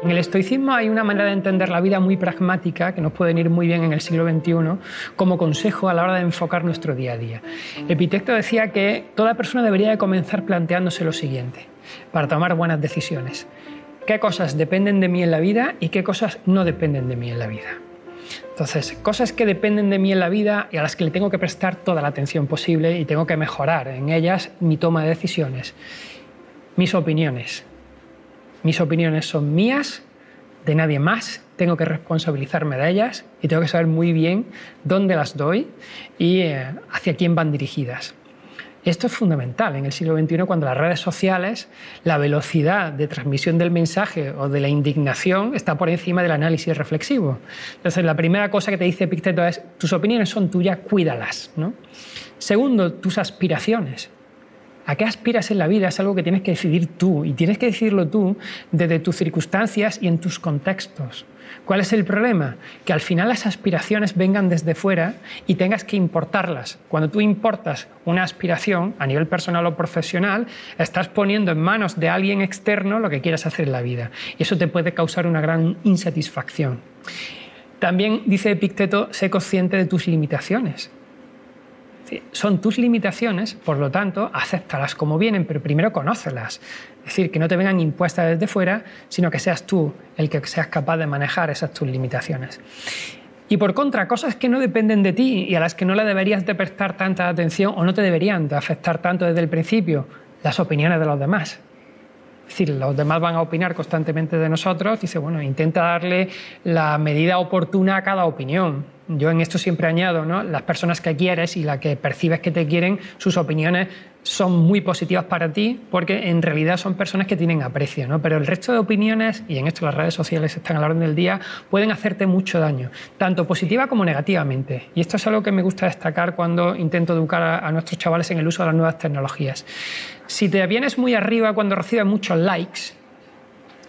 En el estoicismo hay una manera de entender la vida muy pragmática que nos puede venir muy bien en el siglo XXI como consejo a la hora de enfocar nuestro día a día. Epicteto decía que toda persona debería de comenzar planteándose lo siguiente para tomar buenas decisiones. ¿Qué cosas dependen de mí en la vida y qué cosas no dependen de mí en la vida? Entonces, cosas que dependen de mí en la vida y a las que le tengo que prestar toda la atención posible y tengo que mejorar en ellas mi toma de decisiones. Mis opiniones. Mis opiniones son mías, de nadie más, tengo que responsabilizarme de ellas y tengo que saber muy bien dónde las doy y hacia quién van dirigidas. Esto es fundamental en el siglo XXI cuando las redes sociales, la velocidad de transmisión del mensaje o de la indignación está por encima del análisis reflexivo. Entonces, la primera cosa que te dice Epicteto es: tus opiniones son tuyas, cuídalas, ¿no? Segundo, tus aspiraciones. ¿A qué aspiras en la vida? Es algo que tienes que decidir tú, y tienes que decidirlo tú desde tus circunstancias y en tus contextos. ¿Cuál es el problema? Que al final las aspiraciones vengan desde fuera y tengas que importarlas. Cuando tú importas una aspiración a nivel personal o profesional, estás poniendo en manos de alguien externo lo que quieras hacer en la vida. Y eso te puede causar una gran insatisfacción. También dice Epicteto, sé consciente de tus limitaciones. Son tus limitaciones, por lo tanto, acéptalas como vienen, pero primero conócelas. Es decir, que no te vengan impuestas desde fuera, sino que seas tú el que seas capaz de manejar esas tus limitaciones. Y por contra, cosas que no dependen de ti y a las que no le deberías de prestar tanta atención o no te deberían de afectar tanto desde el principio, las opiniones de los demás. Es decir, los demás van a opinar constantemente de nosotros. Dice, bueno, intenta darle la medida oportuna a cada opinión. Yo en esto siempre añado, ¿no? Las personas que quieres y las que percibes que te quieren, sus opiniones son muy positivas para ti porque en realidad son personas que tienen aprecio, ¿no? Pero el resto de opiniones, y en esto las redes sociales están a la orden del día, pueden hacerte mucho daño, tanto positiva como negativamente. Y esto es algo que me gusta destacar cuando intento educar a nuestros chavales en el uso de las nuevas tecnologías. Si te vienes muy arriba cuando recibes muchos likes,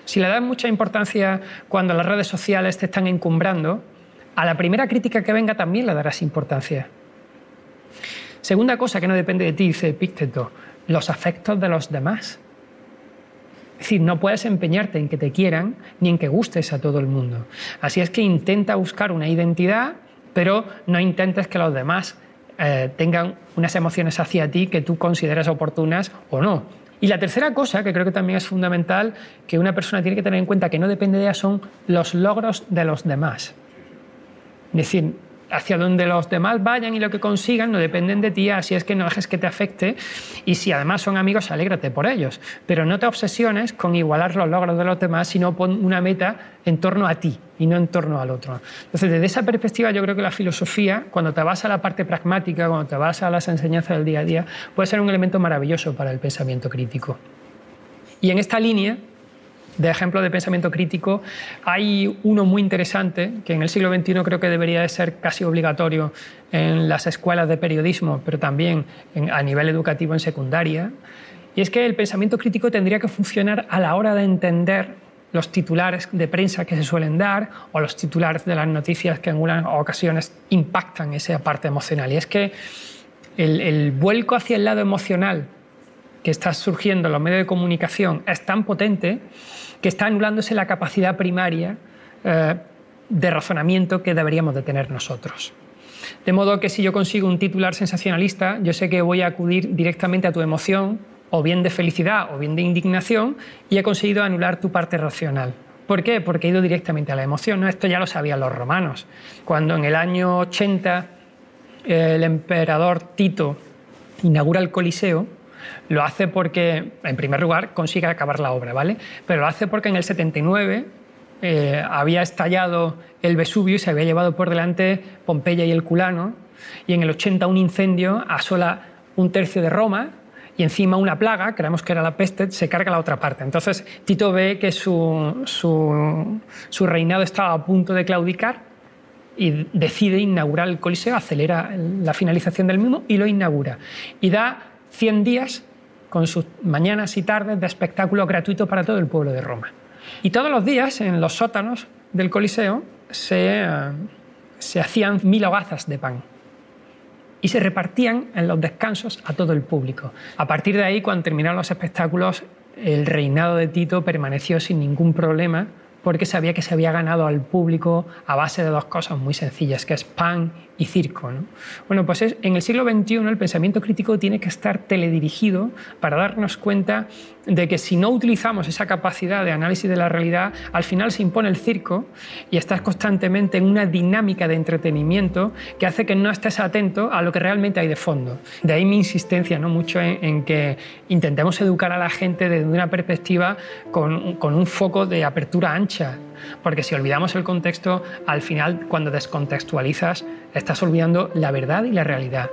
si le das mucha importancia cuando las redes sociales te están encumbrando, a la primera crítica que venga también le darás importancia. Segunda cosa que no depende de ti, dice Epicteto, los afectos de los demás. Es decir, no puedes empeñarte en que te quieran ni en que gustes a todo el mundo. Así es que intenta buscar una identidad, pero no intentes que los demás tengan unas emociones hacia ti que tú consideres oportunas o no. Y la tercera cosa, que creo que también es fundamental, que una persona tiene que tener en cuenta que no depende de ella, son los logros de los demás. Es decir, hacia donde los demás vayan y lo que consigan no dependen de ti, así es que no dejes que te afecte, y si además son amigos, alégrate por ellos, pero no te obsesiones con igualar los logros de los demás, sino pon una meta en torno a ti y no en torno al otro. Entonces, desde esa perspectiva, yo creo que la filosofía, cuando te vas a la parte pragmática, cuando te vas a las enseñanzas del día a día, puede ser un elemento maravilloso para el pensamiento crítico. Y en esta línea de ejemplo de pensamiento crítico, hay uno muy interesante que en el siglo XXI creo que debería de ser casi obligatorio en las escuelas de periodismo, pero también a nivel educativo en secundaria, y es que el pensamiento crítico tendría que funcionar a la hora de entender los titulares de prensa que se suelen dar o los titulares de las noticias que en algunas ocasiones impactan esa parte emocional. Y es que el vuelco hacia el lado emocional que está surgiendo en los medios de comunicación es tan potente que está anulándose la capacidad primaria de razonamiento que deberíamos de tener nosotros. De modo que si yo consigo un titular sensacionalista, yo sé que voy a acudir directamente a tu emoción, o bien de felicidad o bien de indignación, y he conseguido anular tu parte racional. ¿Por qué? Porque he ido directamente a la emoción, ¿no? Esto ya lo sabían los romanos. Cuando en el año 80 el emperador Tito inaugura el Coliseo, lo hace porque, en primer lugar, consigue acabar la obra, ¿vale? Pero lo hace porque en el 79 había estallado el Vesubio y se había llevado por delante Pompeya y el Culano, y en el 80 un incendio asola un tercio de Roma, y encima una plaga, creemos que era la peste, se carga la otra parte. Entonces Tito ve que su reinado estaba a punto de claudicar y decide inaugurar el Coliseo, acelera la finalización del mismo y lo inaugura. Y da 100 días con sus mañanas y tardes de espectáculo gratuito para todo el pueblo de Roma. Y todos los días en los sótanos del Coliseo se hacían 1000 hogazas de pan y se repartían en los descansos a todo el público. A partir de ahí, cuando terminaron los espectáculos, el reinado de Tito permaneció sin ningún problema porque sabía que se había ganado al público a base de dos cosas muy sencillas, que es pan y circo, ¿no? Bueno, pues en el siglo XXI el pensamiento crítico tiene que estar teledirigido para darnos cuenta de que si no utilizamos esa capacidad de análisis de la realidad, al final se impone el circo y estás constantemente en una dinámica de entretenimiento que hace que no estés atento a lo que realmente hay de fondo. De ahí mi insistencia, ¿no?, mucho en que intentemos educar a la gente desde una perspectiva con un foco de apertura ancha, porque si olvidamos el contexto, al final, cuando descontextualizas, estás olvidando la verdad y la realidad.